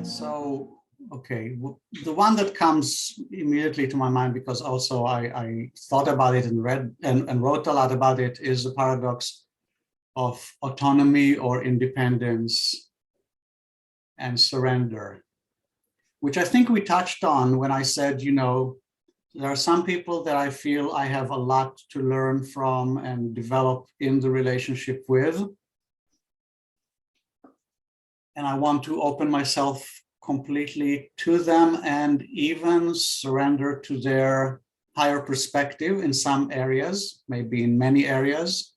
So, okay, the one that comes immediately to my mind, because also I thought about it and read and wrote a lot about it, is the paradox of autonomy or independence and surrender, which I think we touched on when I said, there are some people that I feel I have a lot to learn from and develop in the relationship with. And I want to open myself completely to them and even surrender to their higher perspective in some areas, maybe in many areas.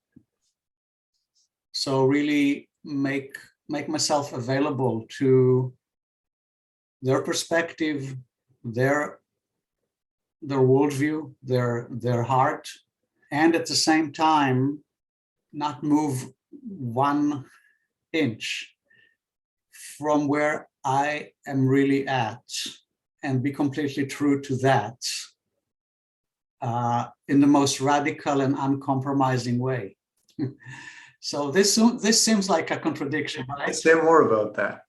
So really make myself available to their perspective, their worldview, their heart, and at the same time, not move 1 inch from where I am really at, and be completely true to that in the most radical and uncompromising way. So this seems like a contradiction, right? Say more about that.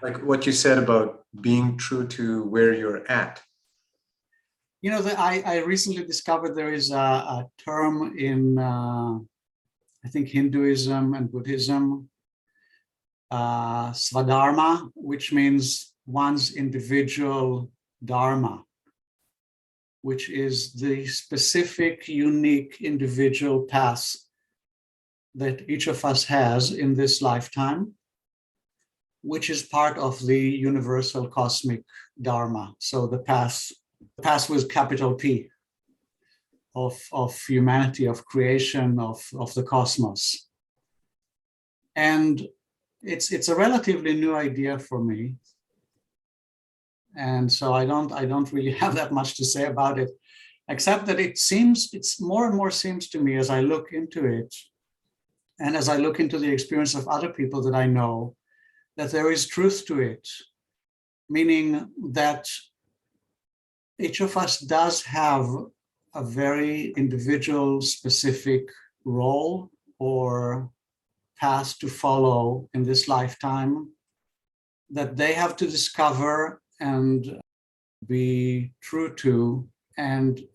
Like what you said about being true to where you're at. I recently discovered there is a term in, I think, Hinduism and Buddhism, Swadharma, which means one's individual dharma, which is the specific, unique individual path that each of us has in this lifetime, which is part of the universal cosmic dharma. So the path with capital P of humanity, of creation, of the cosmos. And it's a relatively new idea for me. And so I don't really have that much to say about it, except that it's more and more seems to me as I look into it, and as I look into the experience of other people that I know, that there is truth to it, meaning that each of us does have a very individual, specific role or path to follow in this lifetime that they have to discover and be true to, and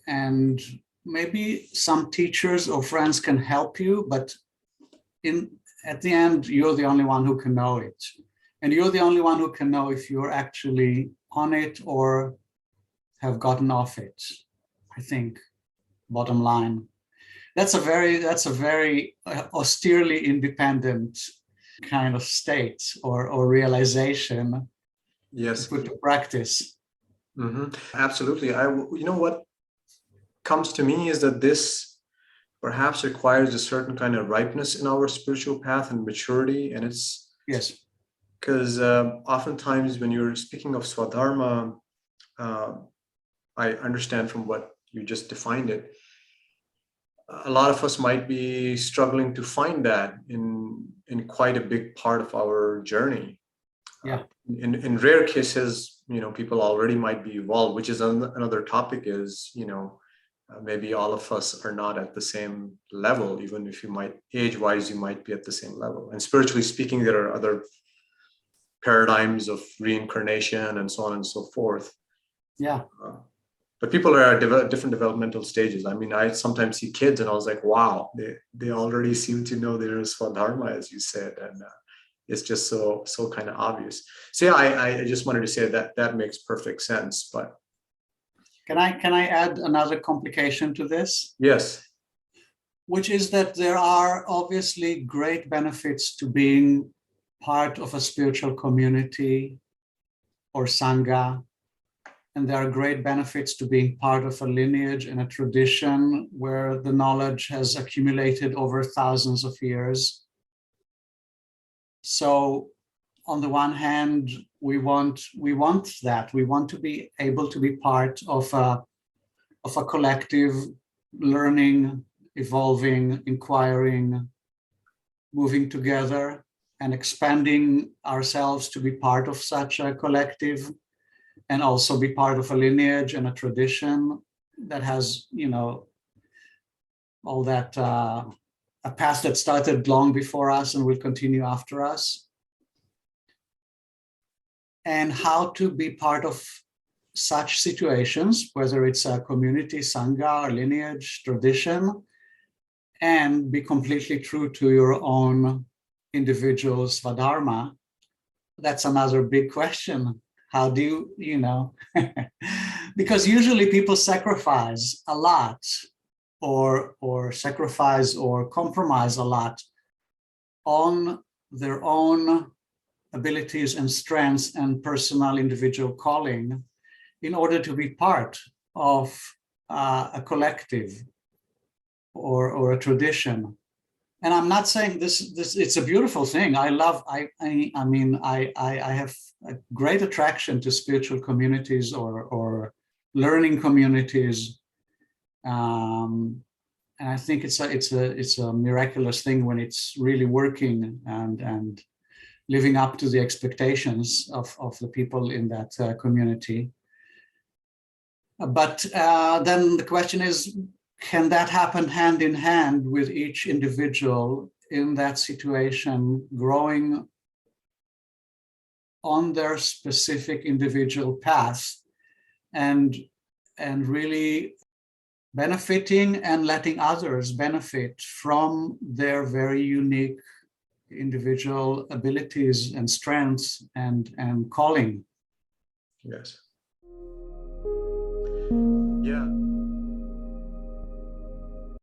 maybe some teachers or friends can help you, but at the end, you're the only one who can know it. And you're the only one who can know if you're actually on it or have gotten off it, I think, bottom line. That's a very austerely independent kind of state or realization. Yes. To put to practice. Mm-hmm. Absolutely. What comes to me is that this perhaps requires a certain kind of ripeness in our spiritual path and maturity. And it's yes, because oftentimes when you're speaking of Swadharma, I understand from what you just defined it, a lot of us might be struggling to find that in quite a big part of our journey. Yeah. In rare cases, people already might be evolved, which is another topic is, maybe all of us are not at the same level, even if you might, age-wise, you might be at the same level. And spiritually speaking, there are other paradigms of reincarnation and so on and so forth. Yeah. But people are at different developmental stages. I mean, I sometimes see kids and I was like, wow, they already seem to know their Swadharma, as you said. And it's just so kind of obvious. So yeah, I just wanted to say that makes perfect sense. But can I add another complication to this? Yes. Which is that there are obviously great benefits to being part of a spiritual community or sangha. And there are great benefits to being part of a lineage and a tradition where the knowledge has accumulated over thousands of years. So on the one hand, we want that. We want to be able to be part of a collective learning, evolving, inquiring, moving together, and expanding ourselves to be part of such a collective, and also be part of a lineage and a tradition that has, all that, a past that started long before us and will continue after us. and how to be part of such situations, whether it's a community, sangha, or lineage, tradition, and be completely true to your own individual svadharma. That's another big question. How do you know? Because usually people sacrifice a lot, or sacrifice or compromise a lot on their own abilities and strengths and personal individual calling in order to be part of a collective or a tradition. And I'm not saying this it's a beautiful thing. I mean, I have a great attraction to spiritual communities or learning communities. And I think it's a miraculous thing when it's really working and living up to the expectations of the people in that community. But then the question is, can that happen hand in hand with each individual in that situation, growing on their specific individual path and really benefiting and letting others benefit from their very unique individual abilities and strengths and calling? Yes. Yeah.